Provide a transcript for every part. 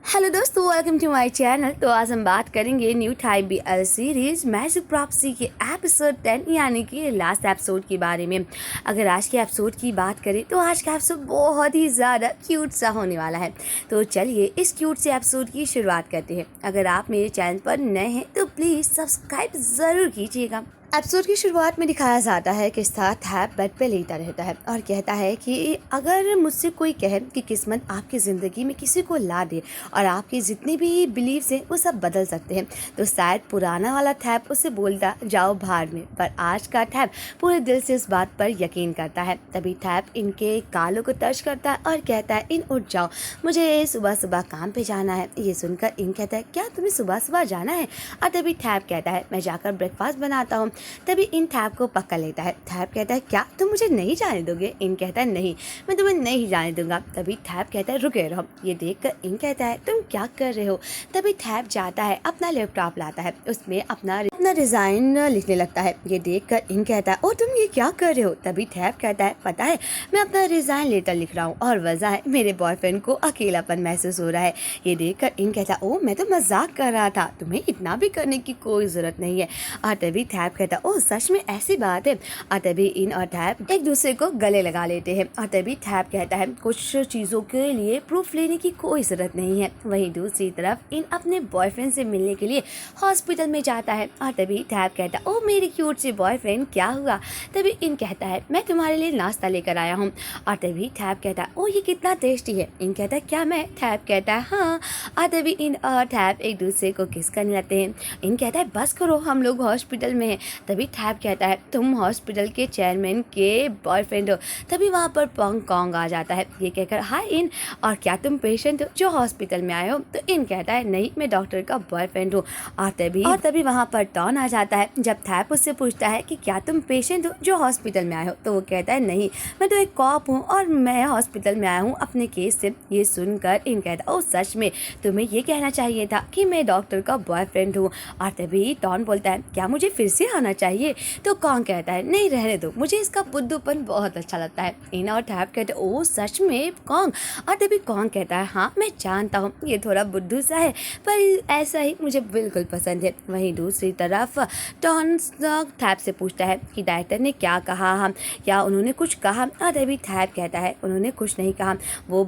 Hello दोस्तों, welcome to my channel. तो आज हम बात करेंगे new type BL series magic प्रॉप्सी के एपिसोड 10 यानी कि लास्ट एपिसोड के बारे में। अगर आज के एपिसोड की बात करें तो आज का एपिसोड बहुत ही ज़्यादा क्यूट सा होने वाला है। तो चलिए इस क्यूट से एपिसोड की शुरुआत करते हैं। अगर आप मेरे चैनल पर नए हैं तो प्लीज़ सब्सक्राइब ज़रूर कीजिएगा। एपिसोड की शुरुआत में दिखाया जाता है कि थैप बेड पे लेटा रहता है और कहता है कि अगर मुझसे कोई कहे कि किस्मत आपकी ज़िंदगी में किसी को ला दे और आपके जितने भी बिलीव्स हैं वो सब बदल सकते हैं, तो शायद पुराना वाला थैप उससे बोलता जाओ भाड़ में। पर आज का थैप पूरे दिल से इस बात पर यकीन करता है। तभी थैप इनके कालों को टच करता है और कहता है इन उठ जाओ, मुझे सुबह सुबह काम पे जाना है। ये सुनकर इन कहता है क्या तुम्हें सुबह सुबह जाना है? और तभी थैप कहता है मैं जाकर ब्रेकफास्ट बनाता हूँ। तभी इन थैप को पकड़ लेता है। थैप कहता है क्या तुम मुझे नहीं जाने दोगे? इन कहता है नहीं, मैं तुम्हें नहीं जाने दूंगा। तभी थैप कहता है रुके रहो। ये देखकर इन कहता है तुम क्या कर रहे हो? तभी थैप जाता है, अपना लैपटॉप लाता है, उसमें अपना रिजाइन लिखने लगता है। ये देखकर इन कहता है ओ तुम ये क्या कर रहे हो? तभी थैप कहता है पता है मैं अपना रिजाइन लेटर लिख रहा हूँ और वजह है मेरे बॉयफ्रेंड को अकेलापन महसूस हो रहा है। ये देखकर इन कहता है ओ मैं तो मजाक कर रहा था, तुम्हें इतना भी करने की कोई जरूरत नहीं है। और तभी थैप कहता है ओ सच में ऐसी बात है। और तभी इन और थैप एक दूसरे को गले लगा लेते हैं। और तभी थैप कहता है कुछ चीजों के लिए प्रूफ लेने की कोई जरूरत नहीं है। वहीं दूसरी तरफ इन अपने बॉयफ्रेंड से मिलने के लिए हॉस्पिटल में जाता है। और तभी थैप कहता है ओ मेरे क्यूट से बॉयफ्रेंड क्या हुआ? तभी इन कहता है मैं तुम्हारे लिए नाश्ता लेकर आया हूँ। और तभी थैप कहता है ओ ये कितना टेस्टी है। इन कहता है क्या मैं? थैप कहता है हाँ। और तभी इन और थैप एक दूसरे को किस करने लगते हैं। इन कहता है बस करो हम लोग हॉस्पिटल में हैं। तभी थैप कहता है तुम हॉस्पिटल के चेयरमैन के बॉयफ्रेंड हो। तभी वहाँ पर पोंग कॉन्ग आ जाता है। ये कहकर हाय इन, और क्या तुम पेशेंट हो जो हॉस्पिटल में आए हो? तो इन कहता है नहीं मैं डॉक्टर का बॉयफ्रेंड हूँ। और तभी वहाँ पर टॉन आ जाता है। जब थैप उससे पूछता है कि क्या तुम पेशेंट हो जो हॉस्पिटल में आए हो? तो वो कहता है नहीं मैं तो एक कॉप हूँ और मैं हॉस्पिटल में आया हूँ अपने केस से। ये सुनकर इन कहता है ओ सच में तुम्हें ये कहना चाहिए था कि मैं डॉक्टर का बॉयफ्रेंड हूँ। और तभी टॉन बोलता है क्या मुझे फिर से आना चाहिए? तो कौन कहता है नहीं रहने दो, मुझे इसका बुद्धूपन बहुत अच्छा लगता है। इन और थैप कहते हैं ओ सच में कौन? और तभी कौन कहता है हाँ मैं जानता हूँ ये थोड़ा बुद्धू सा है पर ऐसा ही मुझे बिल्कुल पसंद है। वहीं दूसरी तरफ टॉन थैप से पूछता है कि डायरेक्टर ने क्या कहा हम, या उन्होंने कुछ कहा? और तभी थैप कहता है उन्होंने कुछ नहीं कहा, वो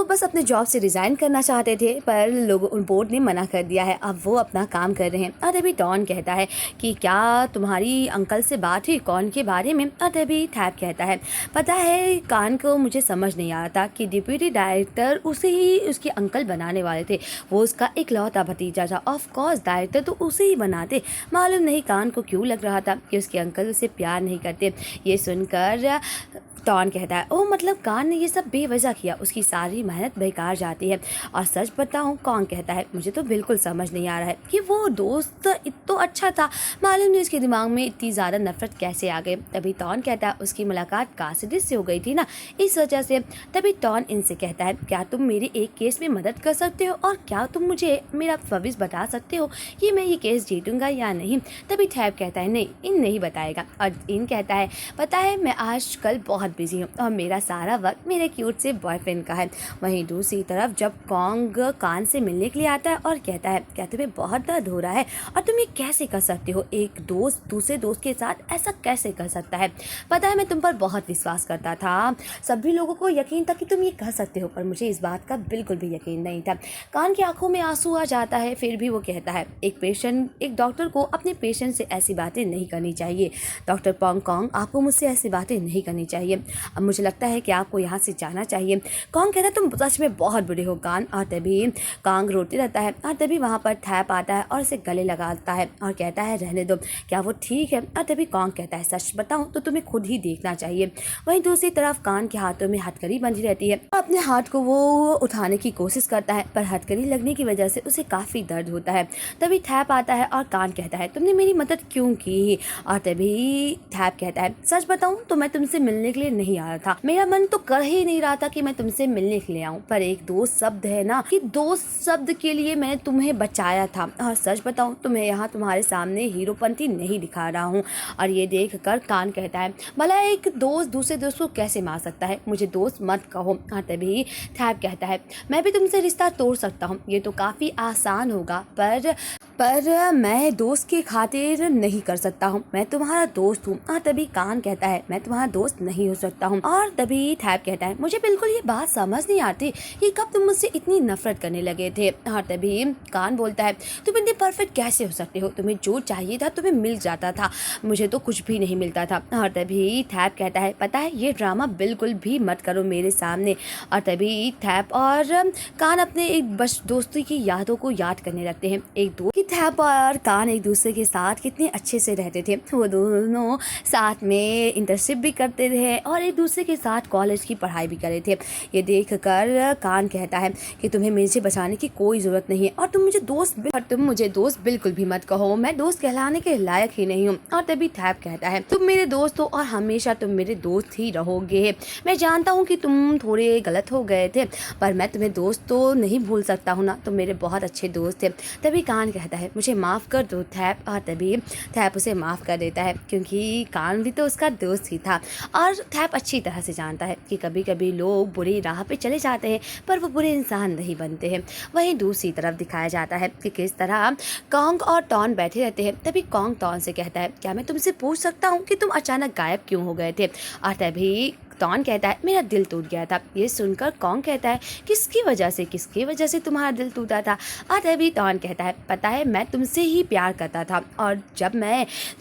बस अपने जॉब से रिजाइन करना चाहते थे पर लोगों बोर्ड ने मना कर दिया है, अब वो अपना काम कर रहे हैं। और तभी टॉन कहता है कि क्या तुम्हारी अंकल से बात हुई कौन के बारे में? और तभी थैप कहता है पता है कान को मुझे समझ नहीं आ रहा था कि डिप्यूटी डायरेक्टर उसे ही उसके अंकल बनाने वाले थे, वो उसका इकलौता भतीजा था। ऑफ कोर्स डायरेक्टर तो उसे ही बनाते, मालूम नहीं कान को क्यों लग रहा था कि उसके अंकल उसे प्यार नहीं करते। ये सुनकर टॉन कहता है ओ मतलब कान ने ये सब बेवजह किया, उसकी सारी मेहनत बेकार जाती है। और सच बताऊं कौन कहता है मुझे तो बिल्कुल समझ नहीं आ रहा है कि वो दोस्त इतना अच्छा था, मालूम नहीं उसके दिमाग में इतनी ज़्यादा नफरत कैसे आ गई। तभी टॉन कहता है उसकी मुलाकात कासिडी से हो गई थी ना, इस वजह से। तभी टॉन इनसे कहता है क्या तुम मेरे एक केस में मदद कर सकते हो और क्या तुम मुझे मेरा सर्विस बता सकते हो कि मैं ये केस जीतूंगा या नहीं? तभी थैप कहता है नहीं इन नहीं बताएगा। और इन कहता है पता है मैं आजकल बहुत बिजी हूँ और मेरा सारा वक्त मेरे क्यूट से बॉयफ्रेंड का है। वहीं दूसरी तरफ जब कॉन्ग कान से मिलने के लिए आता है और कहता है क्या तुम्हें बहुत दर्द हो रहा है और तुम ये कैसे कर सकते हो? एक दोस्त दूसरे दोस्त के साथ ऐसा कैसे कर सकता है? पता है मैं तुम पर बहुत विश्वास करता था, सभी लोगों को यकीन था कि तुम ये कर सकते हो, पर मुझे इस बात का बिल्कुल भी यकीन नहीं था। कान की आंखों में आंसू आ जाता है, फिर भी वो कहता है एक डॉक्टर को अपने पेशेंट से ऐसी बातें नहीं करनी चाहिए। डॉक्टर पोंग कॉन्ग आपको मुझसे ऐसी बातें नहीं करनी चाहिए, अब मुझे लगता है कि आपको यहाँ से जाना चाहिए। कॉन्ग कहता है तुम सच में बहुत बुरे हो कान। और तभी कांग रोते रहता है। और तभी वहाँ पर थैप आता है और इसे गले लगाता है और कहता है रहने दो, क्या वो ठीक है? और तभी कॉन्ग कहता है सच बताऊं तो तुम्हें खुद ही देखना चाहिए। वहीं दूसरी तरफ कान के हाथों में हथकड़ी बंधी रहती है, अपने हाथ को वो उठाने की कोशिश करता है पर हथकड़ी लगने की वजह से उसे काफी दर्द होता है। तभी थैप आता है और कान कहता है तुमने मेरी मदद क्यों की? और तभी थैप कहता है सच बताऊं तो मैं तुमसे मिलने के लिए नहीं आ रहा था। मेरा मन तो कर ही नहीं रहा था कि मैं तुमसे मिलने के लिए आऊँ, पर एक दोस्त शब्द है ना, कि दोस्त शब्द के लिए मैंने तुम्हें बचाया था। और सच बताऊँ तो मैं यहाँ तुम्हारे सामने हीरोपंती नहीं दिखा रहा हूँ। और ये देख कर कान कहता है, भला एक दोस्त दूसरे दोस्त को कैसे मार सकता है, मुझे दोस्त मत कहो। और तभी थैप कहता है, मैं भी तुमसे रिश्ता तोड़ सकता हूँ, ये तो काफ़ी आसान होगा, पर मैं दोस्त की खातिर नहीं कर सकता हूँ, मैं तुम्हारा दोस्त हूँ। और तभी कान कहता है, मैं तुम्हारा दोस्त नहीं हो सकता हूँ। और तभी थैप कहता है, मुझे बिल्कुल ये बात समझ नहीं आती कि कब तुम मुझसे इतनी नफरत करने लगे थे। और तभी कान बोलता है, तुम इतने परफेक्ट कैसे हो सकते हो, तुम्हें जो चाहिए था तुम्हें मिल जाता था, मुझे तो कुछ भी नहीं मिलता था। और तभी थैप कहता है, पता है ये ड्रामा बिल्कुल भी मत करो मेरे सामने। और तभी थैप और कान अपने एक बस दोस्ती की यादों को याद करने लगते हैं। एक दोस्त थैप और कान एक दूसरे के साथ कितने अच्छे से रहते थे। वो दोनों साथ में इंटर्नशिप भी करते थे और एक दूसरे के साथ कॉलेज की पढ़ाई भी करे थे। ये देखकर कान कहता है कि तुम्हें मुझे बचाने की कोई ज़रूरत नहीं है और तुम मुझे दोस्त बिल्कुल भी मत कहो, मैं दोस्त कहलाने के लायक ही नहीं हूँ। और तभी थैप कहता है, तुम मेरे दोस्त हो और हमेशा तुम मेरे दोस्त ही रहोगे। मैं जानता हूँ कि तुम थोड़े गलत हो गए थे, पर मैं तुम्हें दोस्त तो नहीं भूल सकता हूँ ना, तुम मेरे बहुत अच्छे दोस्त थे। तभी कान कहता है, मुझे माफ़ कर दो थैप। और तभी थैप उसे माफ़ कर देता है, क्योंकि कान भी तो उसका दोस्त ही था। और थैप अच्छी तरह से जानता है कि कभी कभी लोग बुरी राह पे चले जाते हैं, पर वो बुरे इंसान नहीं बनते हैं। वहीं दूसरी तरफ दिखाया जाता है कि किस तरह कॉन्ग और टॉन बैठे रहते हैं। तभी कॉन्ग टॉन से कहता है, क्या मैं तुमसे पूछ सकता हूँ कि तुम अचानक गायब क्यों हो गए थे। और तभी टॉन कहता है, मेरा दिल टूट गया था। ये सुनकर कॉन्ग कहता है, किसकी वजह से तुम्हारा दिल टूटा था। और तभी टॉन कहता है, पता है मैं तुमसे ही प्यार करता था, और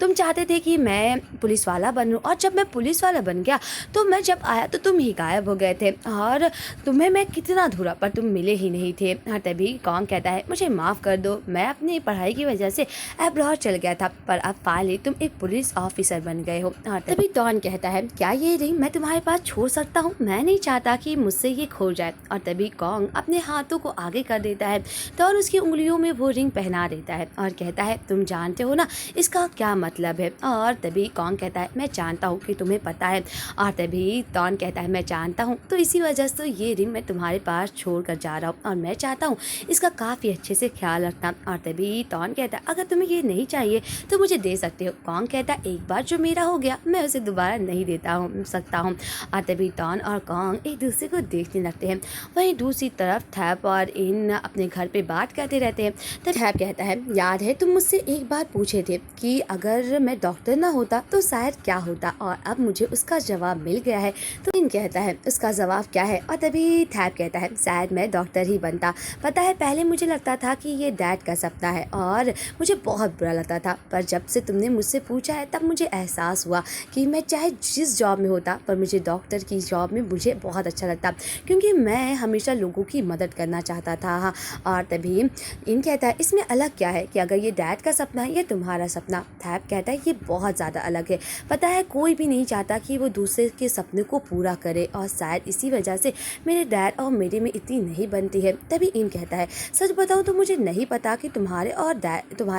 तुम चाहते थे कि मैं पुलिस वाला बनूं, और जब मैं पुलिस वाला बन गया तो मैं जब आया तो तुम ही गायब हो गए थे, और तुम्हें मैं कितना ढूंढा पर तुम मिले ही नहीं थे। और तभी कॉन्ग कहता है, मुझे माफ़ कर दो, मैं अपनी पढ़ाई की वजह से अब्रॉड चल गया था, पर अब फाइनली तुम एक पुलिस ऑफिसर बन गए हो। और तभी टॉन कहता है, क्या ये रिंग मैं तुम्हारे पास छोड़ सकता हूँ, मैं नहीं चाहता कि मुझसे ये खो जाए। और तभी कॉन्ग अपने हाथों को आगे कर देता है, टॉन उसकी उंगलियों में वो रिंग पहना देता है और कहता है, तुम जानते हो ना इसका क्या मतलब है। और तभी कॉन्ग कहता है, मैं जानता हूँ कि तुम्हें पता है। और तभी टॉन कहता है, मैं जानता हूँ, तो इसी वजह से ये रिंग मैं तुम्हारे पास छोड़ कर जा रहा हूँ, और मैं चाहता हूँ इसका काफ़ी अच्छे से ख्याल रखना। और तभी टॉन कहता है, अगर तुम्हें ये नहीं चाहिए तो मुझे दे सकते हो। कॉन्ग कहता है, एक बार जो मेरा हो गया मैं उसे दोबारा नहीं देता सकता हूँ। और तभी टॉन और कॉन्ग एक दूसरे को देखने लगते हैं। वहीं दूसरी तरफ थैप और इन अपने घर पे बात करते रहते हैं। तब थैप कहता है, याद है तुम मुझसे एक बार पूछे थे कि अगर मैं डॉक्टर ना होता तो शायद क्या होता, और अब मुझे उसका जवाब मिल गया है। तो इन कहता है, उसका जवाब क्या है। और तभी थैप कहता है, शायद मैं डॉक्टर ही बनता। पता है पहले मुझे लगता था कि ये डैड का सपना है और मुझे बहुत बुरा लगता था, पर जब से तुमने मुझसे पूछा है तब मुझे एहसास हुआ कि मैं चाहे जिस जॉब में होता, पर मुझे डॉक्टर की जॉब में मुझे बहुत अच्छा लगता, क्योंकि मैं हमेशा लोगों की मदद करना चाहता था। और तभी इन कहता है, इसमें अलग क्या है कि अगर ये डैड का सपना है या तुम्हारा सपना। थैप कहता है, ये बहुत ज़्यादा अलग है। पता है कोई भी नहीं चाहता कि वो दूसरे के सपने को पूरा करे, और शायद इसी वजह से मेरे डैड और मेरे में इतनी नहीं बनती है। तभी इन कहता है, सच बताऊँ तो मुझे नहीं पता कि तुम्हारे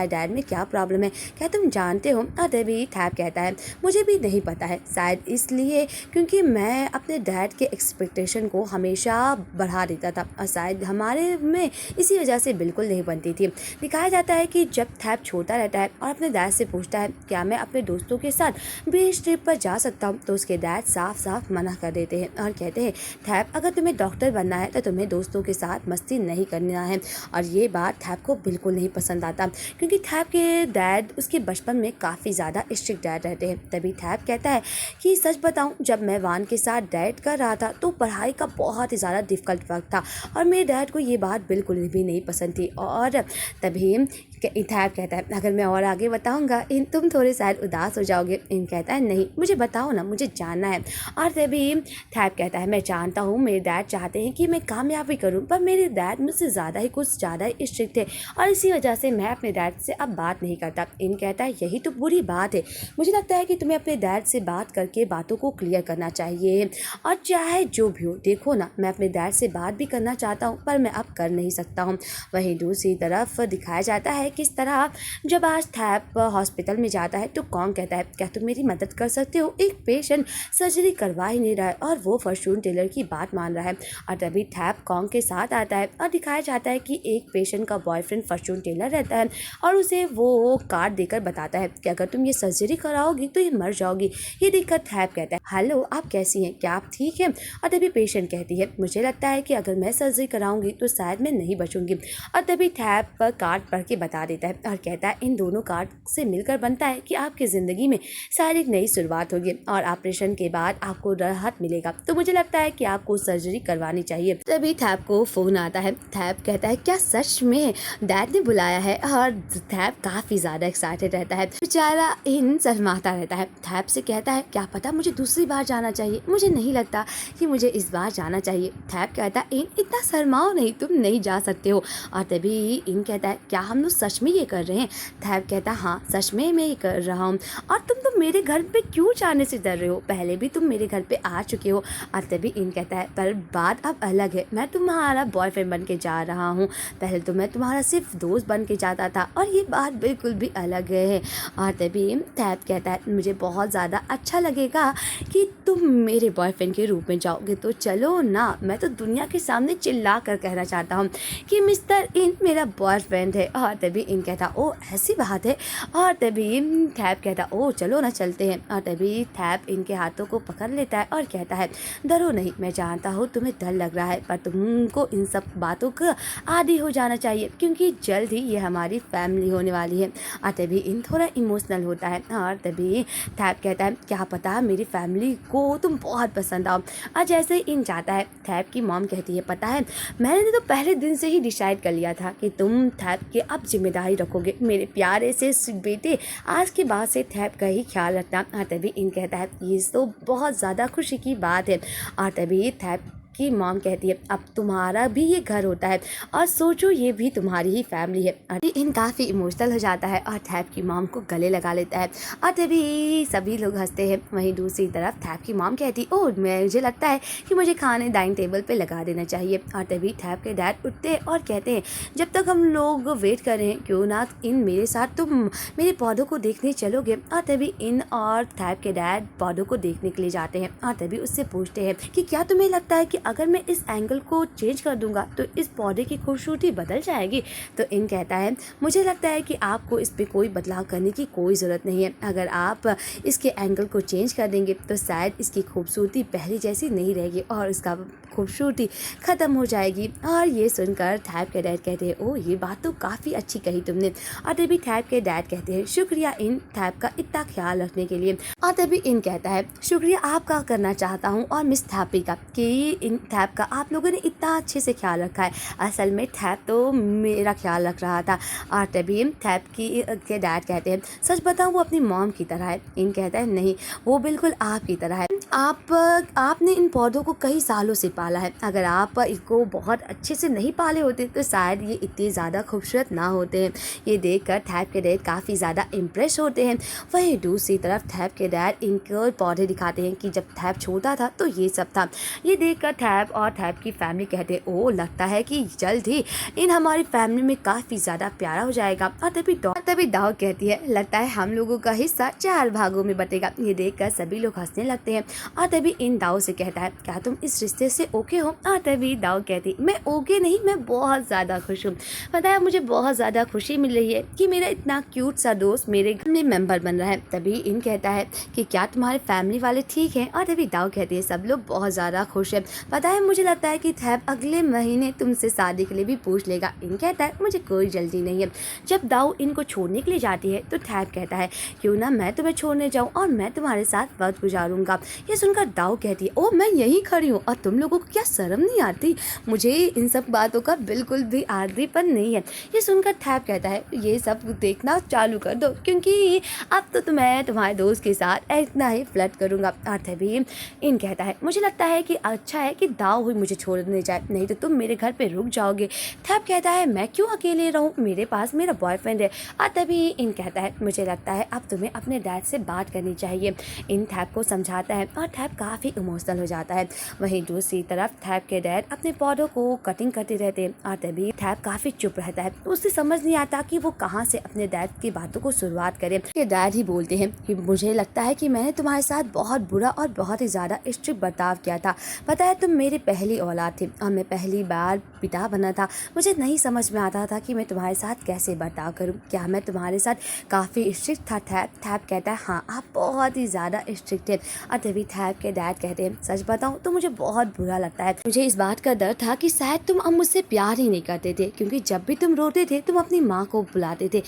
डैड में क्या प्रॉब्लम है, क्या तुम जानते हो। और तभी थैप कहता है, मुझे भी नहीं पता है, शायद इसलिए क्योंकि मैं अपने डैड के एक्सपेक्टेशन को हमेशा बढ़ा देता था, और शायद हमारे में इसी वजह से बिल्कुल नहीं बनती थी। दिखाया जाता है कि जब थैप छोटा रहता है और अपने डैड से पूछता है, क्या मैं अपने दोस्तों के साथ बीच ट्रिप पर जा सकता हूँ, तो उसके डैड साफ साफ मना कर देते हैं और कहते हैं, थैप अगर तुम्हें डॉक्टर बनना है तो तुम्हें दोस्तों के साथ मस्ती नहीं करना है। और ये बात थैप को बिल्कुल नहीं पसंद आता, क्योंकि थैप के डैड उसके बचपन में काफ़ी ज़्यादा स्ट्रिक्ट डैड रहते हैं। तभी थैप कहता है कि सच बताऊँ, जब मैं वान के साथ डेट कर रहा था तो पढ़ाई का बहुत ही ज़्यादा डिफ़िकल्ट वक्त था, और मेरे डैड को ये बात बिल्कुल भी नहीं पसंद थी। और तभी थैप कहता है, अगर मैं और आगे बताऊंगा तुम थोड़े शायद उदास हो जाओगे। इन कहता है, नहीं मुझे बताओ ना, मुझे जानना है। और तभी थैप कहता है, मैं जानता हूँ मेरे डैड चाहते हैं कि मैं कामयाबी करूँ, पर मेरे डैड मुझसे कुछ ज़्यादा स्ट्रिक्ट है, और इसी वजह से मैं अपने डैड से अब बात नहीं करता। इन कहता है, यही तो बुरी बात है, मुझे लगता है कि तुम्हें अपने डैड से बात करके बातों को क्लियर करना चाहिए। और चाहे जो भी हो, देखो ना, मैं अपने डैड से बात भी करना चाहता हूँ पर मैं अब कर नहीं सकता हूँ। वहीं दूसरी तरफ दिखाया जाता है किस तरह जब आज थैप हॉस्पिटल में जाता है तो कॉन्ग कहता है, क्या तुम मेरी मदद कर सकते हो? एक पेशेंट सर्जरी करवा ही नहीं रहा है और वो फॉर्चून टेलर की बात मान रहा है। और तभी थैप कॉन्ग के साथ आता है और दिखाया जाता है कि एक पेशेंट का बॉयफ्रेंड फॉर्चून टेलर रहता है और उसे वो कार्ड देकर बताता है कि अगर तुम ये सर्जरी कराओगी तो ये मर जाओगी। ये देखकर थैप कहता है, हेलो, आप कैसी हैं? क्या आप ठीक हैं? और तभी पेशेंट कहती है, मुझे लगता है कि अगर मैं सर्जरी कराऊंगी तो शायद मैं नहीं बचूंगी। और तभी थैप कार्ड पढ़ के बता देता है और कहता है, इन दोनों कार्ड से मिलकर बनता है कि आपकी ज़िंदगी में शायद एक नई शुरुआत होगी और ऑपरेशन के बाद आपको राहत मिलेगा। तो मुझे लगता है कि आपको सर्जरी करवानी चाहिए। तभी थैप को फ़ोन आता है। थैप कहता है, क्या सच में डैड ने बुलाया है? और थैप काफ़ी ज़्यादा एक्साइटेड रहता है। बेचारा इन शर्माता रहता है। थैप से कहता है, क्या पता मुझे दूसरी बार जाना चाहिए, मुझे नहीं लगता कि मुझे इस बार जाना चाहिए। थैप कहता है, इन इतना शर्माओ नहीं, तुम नहीं जा सकते हो। और तभी इन कहता है, क्या हम लोग सच में ये कर रहे हैं? थैप कहता है, हाँ सच में मैं ये कर रहा हूँ। और तुम तो मेरे घर पे क्यों जाने से डर रहे हो? पहले भी तुम मेरे घर पे आ चुके हो। और तभी इन कहता है, पर बात अब अलग है, मैं तुम्हारा बॉयफ्रेंड बन के जा रहा हूँ। पहले तो मैं तुम्हारा सिर्फ दोस्त बन के जाता था और ये बात बिल्कुल भी अलग है। और तभी थैप कहता है, मुझे बहुत ज़्यादा अच्छा लगेगा कि तुम मेरे बॉयफ्रेंड के रूप में जाओगे, तो चलो ना। मैं तो दुनिया के सामने चिल्ला कर कहना चाहता हूँ कि मिस्टर इन मेरा बॉयफ्रेंड है। और तभी इन कहता, ओ ऐसी बात है। और तभी थैप कहता, ओ चलो ना चलते हैं। और तभी थैप इनके हाथों को पकड़ लेता है और कहता है, डरो नहीं, मैं जानता हूँ तुम्हें डर लग रहा है पर तुमको इन सब बातों का आदी हो जाना चाहिए क्योंकि जल्द ही ये हमारी फैमिली होने वाली है। और तभी इन थोड़ा इमोशनल होता है। और तभी थैप कहता है, क्या पता मेरी फैमिली को तुम बहुत पसंद आओ। और जैसे इन जाता है, थैप की मॉम कहती है, पता है मैंने तो पहले दिन से ही डिसाइड कर लिया था कि तुम थैप की अब जिम्मेदारी रखोगे। मेरे प्यारे से बेटे, आज के बाद से थैप का ही ख्याल रखना। और तभी इन कहता है, ये तो बहुत ज़्यादा खुशी की बात है। और तभी थैप की मॉम कहती है, अब तुम्हारा भी ये घर होता है और सोचो ये भी तुम्हारी ही फैमिली है। और इन काफ़ी इमोशनल हो जाता है और थैप की मॉम को गले लगा लेता है और तभी सभी लोग हंसते हैं। वहीं दूसरी तरफ थैप की मॉम कहती, ओह मुझे लगता है कि मुझे खाने डाइनिंग टेबल पे लगा देना चाहिए। और तभी थैप के डैड उठते हैं और कहते हैं, जब तक हम लोग वेट कर रहे हैं क्यों ना इन मेरे साथ तुम मेरे पौधों को देखने चलोगे। और तभी इन और थैप के डैड पौधों को देखने के लिए जाते हैं और तभी उससे पूछते हैं कि क्या तुम्हें लगता है कि अगर मैं इस एंगल को चेंज कर दूंगा तो इस पौधे की खूबसूरती बदल जाएगी। तो इन कहता है, मुझे लगता है कि आपको इस पे कोई बदलाव करने की कोई ज़रूरत नहीं है। अगर आप इसके एंगल को चेंज कर देंगे तो शायद इसकी खूबसूरती पहले जैसी नहीं रहेगी और इसका खूबसूरती ख़त्म हो जाएगी। और ये सुनकर थैप के डैड कहते हैं, ओह ये बात तो काफ़ी अच्छी कही तुमने। और तभी थैप के डैड कहते हैं, शुक्रिया इन थैप का इतना ख्याल रखने के लिए। और तभी इन कहता है, शुक्रिया आपका करना चाहता हूँ और मिस थैपी का कि इन थैप का आप लोगों ने इतना अच्छे से ख्याल रखा है। असल में थैप तो मेरा ख्याल रख रहा था। और तभी थैप के डैड कहते हैं, सच बताऊँ वो अपनी मॉम की तरह है। इन कहता है, नहीं वो बिल्कुल आपकी तरह है। आपने इन पौधों को कई सालों से पाला है। अगर आप इनको बहुत अच्छे से नहीं पाले होते तो शायद ये इतने ज़्यादा खूबसूरत ना होते हैं। ये देखकर थैप के डैड काफ़ी ज़्यादा इम्प्रेस होते हैं। वहीं दूसरी तरफ थैप के डैड इनको पौधे दिखाते हैं कि जब थैप छोटा था तो ये सब था। ये देखकर थैप और थैप की फैमिली कहते हैं, ओ लगता है कि जल्द ही इन हमारी फैमिली में काफ़ी ज़्यादा प्यारा हो जाएगा। और तभी दाव कहती है, लगता है हम लोगों का हिस्सा 4 भागों में बटेगा। ये देखकर सभी लोग हंसने लगते हैं। और तभी इन दाव से कहता है, क्या तुम इस रिश्ते से ओके हो? और तभी दाव कहती, मैं ओके नहीं, मैं बहुत ज़्यादा खुश हूँ। पता है मुझे बहुत ज़्यादा खुशी मिल रही है कि मेरा इतना क्यूट सा दोस्त मेरे घर में मेंबर बन रहा है। तभी इन कहता है कि क्या तुम्हारे फैमिली वाले ठीक हैं? और तभी दाव कहती है, सब लोग बहुत ज़्यादा खुश है। पता है मुझे लगता है कि थैप अगले महीने तुमसे शादी के लिए भी पूछ लेगा। इन कहता है, मुझे कोई जल्दी नहीं है। जब दाव इनको छोड़ने के लिए जाती है तो थैप कहता है, क्यों ना मैं तुम्हें छोड़ने जाऊँ और मैं तुम्हारे साथ वक्त गुजारूंगा। ये सुनकर दाव कहती है, ओ मैं यहीं खड़ी हूँ और तुम लोगों को क्या शर्म नहीं आती? मुझे इन सब बातों का बिल्कुल भी आदीपन नहीं है। ये सुनकर थैप कहता है, ये सब देखना चालू कर दो क्योंकि अब तो मैं तुम्हारे दोस्त के साथ इतना ही फ्लर्ट करूँगा। और तभी इन कहता है, मुझे लगता है कि अच्छा है कि कि दाव हुई मुझे छोड़ने जाए, नहीं तो तुम मेरे घर पे रुक जाओगे। थैप कहता है मैं क्यों अकेले रहूँ, मेरे पास मेरा बॉयफ्रेंड है। और तभी इन कहता है मुझे लगता है अब तुम्हें अपने डैड से बात करनी चाहिए। इन थैप को समझाता है और थैप काफ़ी इमोशनल हो जाता है। वहीं दूसरी तरफ थैप के डैड अपने पौधों को कटिंग करते रहते हैं और तभी थैप काफ़ी चुप रहता है। उसे समझ नहीं आता कि वो कहाँ से अपने डैड की बातों को शुरुआत करे। के डैड ही बोलते हैं कि मुझे लगता है कि मैंने तुम्हारे साथ बहुत बुरा और बहुत ही ज़्यादा स्ट्रिक्ट बर्ताव किया था। पता है तुम मेरी पहली औलाद थी और मैं पहली बार पिता बना था। मुझे नहीं समझ में आता था कि मैं तुम्हारे साथ कैसे बर्ताव करूं। क्या मैं तुम्हारे साथ काफ़ी स्ट्रिक्ट था थैप? थैप कहता है हाँ आप बहुत ही ज़्यादा स्ट्रिक्ट थे। और तभी थैप के डैड कहते हैं सच बताऊं तो मुझे बहुत बुरा लगता है। मुझे इस बात का डर था कि शायद तुम अब मुझसे प्यार ही नहीं करते थे, क्योंकि जब भी तुम रोते थे तुम अपनी माँ को बुलाते थे।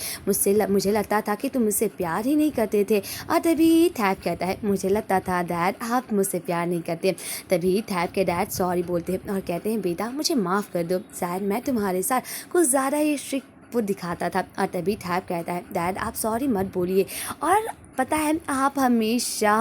मुझे लगता था कि तुम मुझसे प्यार ही नहीं करते थे। और तभी थैप कहता है मुझे लगता था डैड आप मुझसे प्यार नहीं करते। तभी थैप के डैड सॉरी बोलते हैं और कहते हैं बेटा मुझे माफ़ कर दो, शायद मैं तुम्हारे साथ कुछ ज़्यादा ही स्ट्रिक्ट वो दिखाता था। और तभी थैप कहता है डैड आप सॉरी मत बोलिए, और पता है आप हमेशा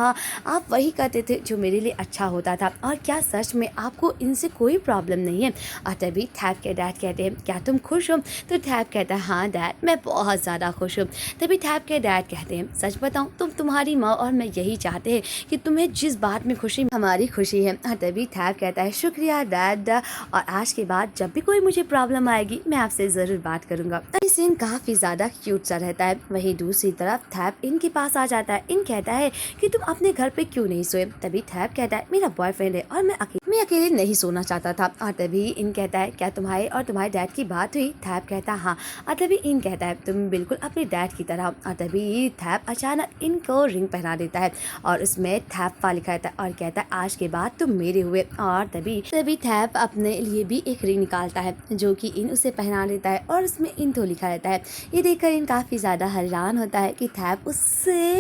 आप वही करते थे जो मेरे लिए अच्छा होता था, और क्या सच में आपको इनसे कोई प्रॉब्लम नहीं है? और तभी थैप के डैड कहते हैं क्या तुम खुश हो? तो थैप कहता है हाँ डैड मैं बहुत ज़्यादा खुश हूँ। तभी थैप के डैड कहते हैं सच बताऊँ तुम्हारी माँ और मैं यही चाहते हैं कि तुम्हें जिस बात में खुशी हमारी खुशी है। और तभी थैप कहता है शुक्रिया डैड, और आज के बाद जब भी कोई मुझे प्रॉब्लम आएगी मैं आपसे ज़रूर बात करूँगा। ये सीन काफ़ी ज़्यादा क्यूट सा रहता है। वहीं दूसरी तरफ थैप इनके पास आ जाता है। इन कहता है कि तुम अपने घर पे क्यों नहीं सोए? तभी थैप कहता है मेरा बॉयफ्रेंड है और मैं अकेले नहीं सोना चाहता था। और तभी इन कहता है क्या तुम्हारे और तुम्हारे डैड की बात हुई? थैप कहता है हाँ। और तभी इन कहता है तुम बिल्कुल अपने डैड की तरह। और तभी थैप अचानक इनको रिंग पहना देता है और उसमें थैप लिखा रहता है और कहता है आज के बाद तुम मेरे हुए। और तभी थैप अपने लिए भी एक रिंग निकालता है जो कि इन उसे पहना देता है और उसमें इंथो लिखा रहता है। ये देखकर इन काफ़ी ज़्यादा हैरान होता है कि थैप उससे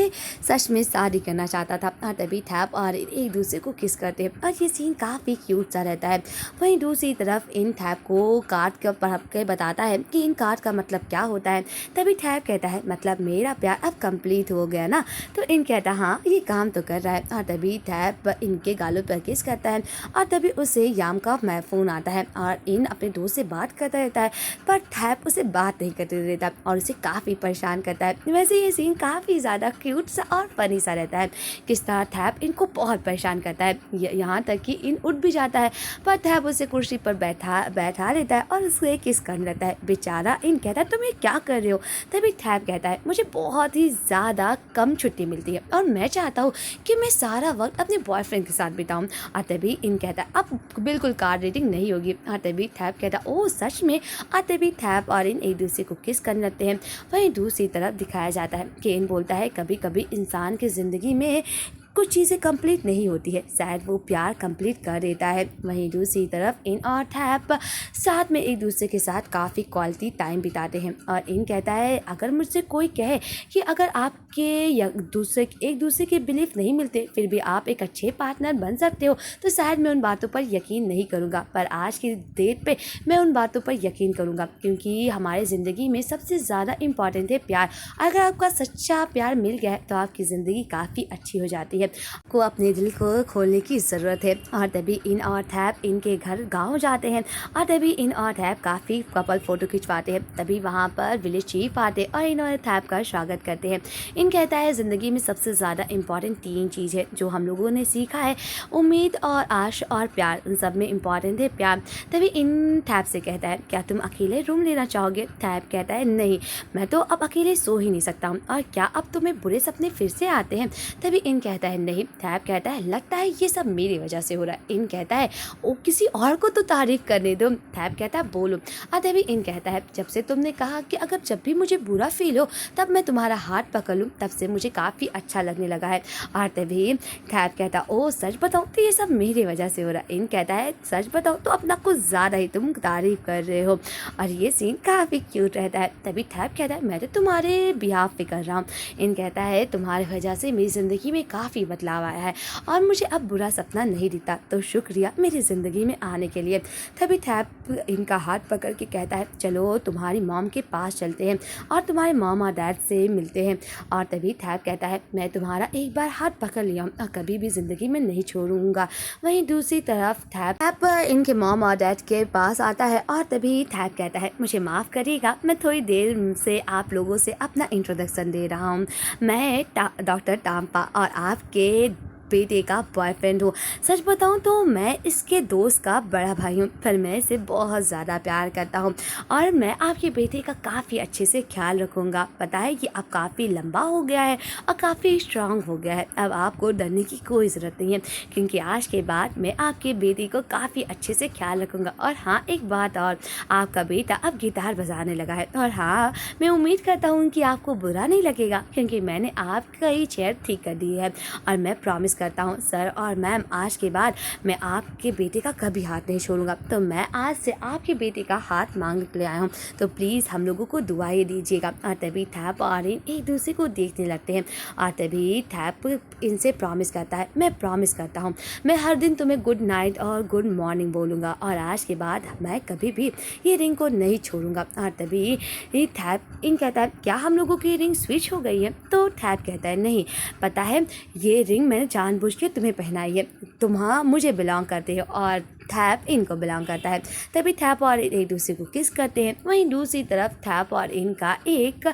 सच में शादी करना चाहता था। और तभी थैप और एक दूसरे को किस करते हैं और ये सीन काफ़ी क्यूट सा रहता है। वहीं दूसरी तरफ इन थैप को कार्ड का पढ़ के बताता है कि इन कार्ड का मतलब क्या होता है। तभी थैप कहता है मतलब मेरा प्यार अब कंप्लीट हो गया ना? तो इन कहता है हाँ ये काम तो कर रहा है। और तभी थैप इनके गालों पर किस करता है और तभी उसे याम का फ़ोन आता है और इन अपने दोस्त से बात करता रहता है, पर थैप उसे बात नहीं करते देता और उसे काफ़ी परेशान करता है। वैसे ये सीन काफ़ी ज़्यादा क्यूट सा और फनी सा रहता है। किस तरह थैप इनको बहुत परेशान करता है, यहाँ तक कि इन उठ भी जाता है, पर थैप उसे कुर्सी पर बैठा लेता है और उससे किस करने लगता है। बेचारा इन कहता है तुम ये क्या कर रहे हो? तभी थैप कहता है मुझे बहुत ही ज़्यादा कम छुट्टी मिलती है और मैं चाहता हूँ कि मैं सारा वक्त अपने बॉयफ्रेंड के साथ बिताऊँ। और तभी इन कहता है अब बिल्कुल कार्ड रीडिंग नहीं होगी। और तभी थैप कहता है ओह सच में? और तभी थैप और इन एक दूसरे को किस करने लगते हैं। वहीं दूसरी तरफ दिखाया जाता है कि इन बोलता है कभी कभी इंसान की ज़िंदगी में कुछ चीज़ें कंप्लीट नहीं होती है, शायद वो प्यार कंप्लीट कर देता है। वहीं दूसरी तरफ इन और थैप साथ में एक दूसरे के साथ काफ़ी क्वालिटी टाइम बिताते हैं। और इन कहता है अगर मुझसे कोई कहे कि अगर आपके एक दूसरे के बिलीफ नहीं मिलते फिर भी आप एक अच्छे पार्टनर बन सकते हो, तो शायद मैं उन बातों पर यकीन नहीं करूँगा, पर आज की डेट पे मैं उन बातों पर यकीन करूँगा, क्योंकि हमारे ज़िंदगी में सबसे ज़्यादा इम्पॉर्टेंट है प्यार। अगर आपका सच्चा प्यार मिल गया है तो आपकी ज़िंदगी काफ़ी अच्छी हो जाती है। को अपने दिल को खोलने की ज़रूरत है। और तभी इन और थैप इनके घर गांव जाते हैं और तभी इन और थैप काफ़ी कपल फ़ोटो खिंचवाते हैं। तभी वहां पर विलेज चीफ आते हैं और इन और थैप का स्वागत करते हैं। इन कहता है ज़िंदगी में सबसे ज़्यादा इम्पॉर्टेंट 3 चीज़ है जो हम लोगों ने सीखा है, उम्मीद और आश और प्यार। उन सब में इम्पॉर्टेंट है प्यार। तभी इन थैप से कहता है क्या तुम अकेले रूम लेना चाहोगे? थैप कहता है नहीं, मैं तो अब अकेले सो ही नहीं सकता हूँ। और क्या अब तुम्हें बुरे सपने फिर से आते हैं? तभी इन कहता है नहीं। थैप कहता है लगता है ये सब मेरी वजह से हो रहा है। इन कहता है ओ किसी और को तो तारीफ करने दो। थैप कहता है बोलो। और तभी इन कहता है जब से तुमने कहा कि अगर जब भी मुझे बुरा फील हो तब मैं तुम्हारा हाथ पकड़ लूँ, तब से मुझे काफ़ी अच्छा लगने लगा है। और तभी थैप कहता है ओ सच बताऊँ तो ये सब मेरी वजह से हो रहा है। इन कहता है सच बताऊँ तो अपना कुछ ज़्यादा ही तुम तारीफ कर रहे हो। और ये सीन काफ़ी क्यूट रहता है। तभी थैप कहता है मैं तो तुम्हारे बिहाफ पे कर रहा हूँ। इन कहता है तुम्हारी वजह से मेरी ज़िंदगी में काफ़ी बदलाव आया है और मुझे अब बुरा सपना नहीं दिखता, तो शुक्रिया मेरी ज़िंदगी में आने के लिए। तभी थैप इनका हाथ पकड़ के कहता है चलो तुम्हारी मॉम के पास चलते हैं और तुम्हारे मॉम और डैड से मिलते हैं। और तभी थैप कहता है मैं तुम्हारा एक बार हाथ पकड़ लिया और कभी भी ज़िंदगी में नहीं छोड़ूंगा। वहीं दूसरी तरफ थैप इनके मॉम और डैड के पास आता है और तभी थैप कहता है मुझे माफ़ करिएगा, मैं थोड़ी देर से आप लोगों से अपना इंट्रोडक्शन दे रहा हूँ। मैं डॉक्टर टाम्पा और आपके बेटे का बॉयफ्रेंड हूँ। सच बताऊँ तो मैं इसके दोस्त का बड़ा भाई हूँ, पर मैं इसे बहुत ज़्यादा प्यार करता हूँ और मैं आपके बेटे का काफ़ी अच्छे से ख्याल रखूँगा। पता है कि अब काफ़ी लंबा हो गया है और काफ़ी स्ट्रांग हो गया है, अब आपको डरने की कोई ज़रूरत नहीं है क्योंकि आज के बाद मैं आपके बेटे को काफ़ी अच्छे से ख्याल रखूँगा। और हाँ, एक बात और, आपका बेटा अब गिटार बजाने लगा है और हाँ, मैं उम्मीद करता हूँ कि आपको बुरा नहीं लगेगा क्योंकि मैंने आपका ही चेयर ठीक कर दी है और मैं प्रॉमिस करता हूँ सर और मैम, आज के बाद मैं आपके बेटे का कभी हाथ नहीं छोड़ूंगा। तो मैं आज से आपके बेटे का हाथ मांग के ले आया हूँ, तो प्लीज़ हम लोगों को दुआएं दीजिएगा। और तभी थैप और इन एक दूसरे को देखने लगते हैं और तभी थैप इनसे प्रॉमिस करता है मैं प्रॉमिस करता हूँ मैं हर दिन तुम्हें गुड नाइट और गुड मॉर्निंग बोलूँगा और आज के बाद मैं कभी भी ये रिंग को नहीं छोड़ूंगा। और तभी थैप इन कहता है क्या हम लोगों की रिंग स्विच हो गई है? तो थैप कहता है नहीं, पता है ये रिंग मैंने जानबूझ के तुम्हें पहनाई है, तुम हाँ मुझे बिलोंग करते हो और थैप इनको बिलोंग करता है। तभी थैप और एक दूसरे को किस करते हैं। वहीं दूसरी तरफ थैप और इनका एक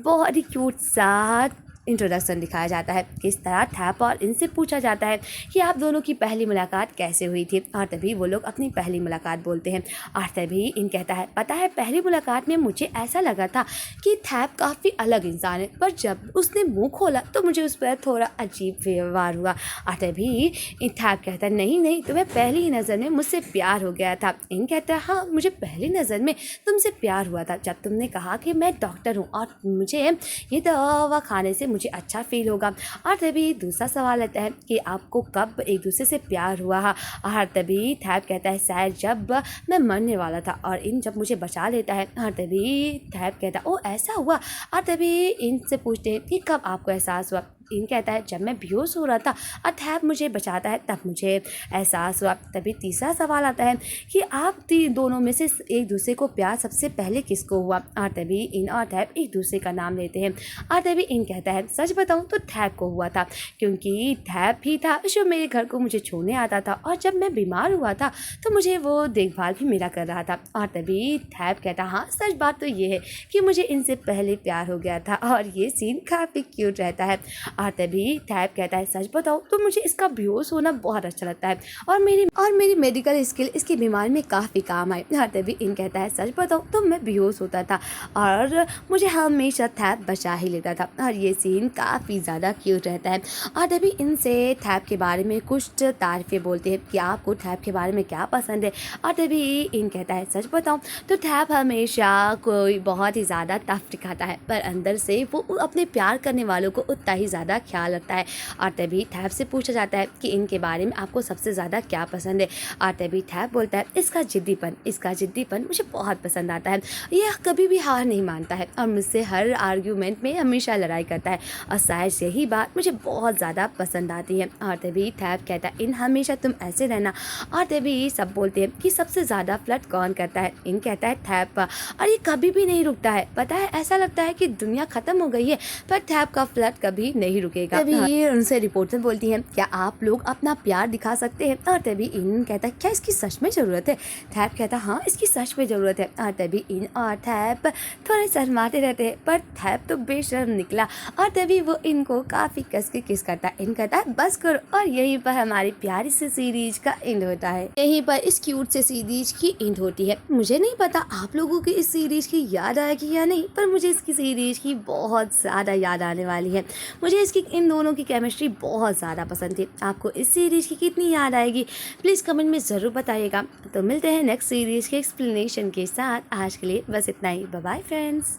बहुत ही क्यूट सा इंट्रोडक्शन दिखाया जाता है। किस तरह थैप और इनसे पूछा जाता है कि आप दोनों की पहली मुलाकात कैसे हुई थी और तभी वो लोग अपनी पहली मुलाकात बोलते हैं। और तभी इन कहता है पता है पहली मुलाकात में मुझे ऐसा लगा था कि थैप काफ़ी अलग इंसान है, पर जब उसने मुंह खोला तो मुझे उस पर थोड़ा अजीब व्यवहार हुआ। और तभी थैप कहता है नहीं नहीं, तुम्हें पहली ही नज़र में मुझसे प्यार हो गया था। इन कहता है हाँ, मुझे पहली नज़र में तुमसे प्यार हुआ था जब तुमने कहा कि मैं डॉक्टर हूँ और मुझे ये दवा खाने से मुझे अच्छा फील होगा। और तभी दूसरा सवाल आता है कि आपको कब एक दूसरे से प्यार हुआ। और तभी थैप कहता है शायद जब मैं मरने वाला था और इन जब मुझे बचा लेता है। और तभी थैप कहता है ओ ऐसा हुआ। और तभी इनसे पूछते हैं कि कब आपको एहसास हुआ। इन कहता है जब मैं बेहोश हो रहा था और थैप मुझे बचाता है तब मुझे एहसास हुआ। तभी तीसरा सवाल आता है कि आप दोनों में से एक दूसरे को प्यार सबसे पहले किसको हुआ। और तभी इन और थैप एक दूसरे का नाम लेते हैं। और तभी इन कहता है सच बताऊं तो थैप को हुआ था क्योंकि थैप ही था जो मेरे घर को मुझे छोड़ने आता था और जब मैं बीमार हुआ था तो मुझे वो देखभाल भी मेरा कर रहा था। और तभी थैप कहता हाँ सच बात तो ये है कि मुझे इनसे पहले प्यार हो गया था और ये सीन काफ़ी क्यूट रहता है। और तभी थैप कहता है सच बताओ तो मुझे इसका बेहोश होना बहुत अच्छा लगता है और मेरी मेडिकल स्किल इसकी बीमारी में काफ़ी काम आई। और तभी इन कहता है सच बताओ तो मैं बेहोश होता था और मुझे हमेशा थैप बचा ही लेता था। और ये सीन काफ़ी ज़्यादा क्यूट रहता है। और तभी इनसे थैप के बारे में कुछ तारीफ़ें बोलते हैं कि आपको थैप के बारे में क्या पसंद है। और तभी इन कहता है सच बताऊँ तो थैप हमेशा कोई बहुत ही ज़्यादा टफ दिखाता है पर अंदर से वो अपने प्यार करने वालों को उतना ही ज़्यादा ख्याल रखता है। और तभी थैप से पूछा जाता है कि इनके बारे में आपको सबसे ज़्यादा क्या पसंद है। और तभी थैप बोलता है इसका जिद्दीपन मुझे बहुत पसंद आता है, यह कभी भी हार नहीं मानता है और मुझसे हर आर्ग्यूमेंट में हमेशा लड़ाई करता है और शायद यही बात मुझे बहुत ज़्यादा पसंद आती है। और तभी थैप कहता है इन हमेशा तुम ऐसे रहना। और तभी सब बोलते हैं कि सबसे ज़्यादा फ्लर्ट कौन करता है। इन कहता है थैप, और ये कभी भी नहीं रुकता है। पता है ऐसा लगता है कि दुनिया ख़त्म हो गई है पर थैप का फ्लर्ट कभी नहीं रुकेगा। तभी उनसे रिपोर्टर बोलती है क्या आप लोग अपना प्यार दिखा सकते हैं। और तभी इन कहता है क्या इसकी सच में ज़रूरत है। थैप कहता हाँ इसकी सच में ज़रूरत है। और तभी इन और थैप थोड़े शर्माते रहते हैं पर थैप तो बेशर्म निकला। और तभी वो इनको काफ़ी कस के किस करता है। इन कहता है बस करो। और यहीं पर हमारी प्यारी से सीरीज का एंड होता है। यहीं पर इस क्यूट से सीरीज की एंड होती है। मुझे नहीं पता आप लोगों की इस सीरीज की याद आएगी या नहीं, पर मुझे इसकी सीरीज की बहुत ज़्यादा याद आने वाली है। मुझे इसकी इन दोनों की केमिस्ट्री बहुत ज़्यादा पसंद थी। आपको इस सीरीज की कितनी याद आएगी प्लीज़ कमेंट में ज़रूर बताइएगा। तो मिलते हैं नेक्स्ट सीरीज के एक्सप्लेनेशन के साथ। आज के लिए बस इतना ही। Bye bye friends.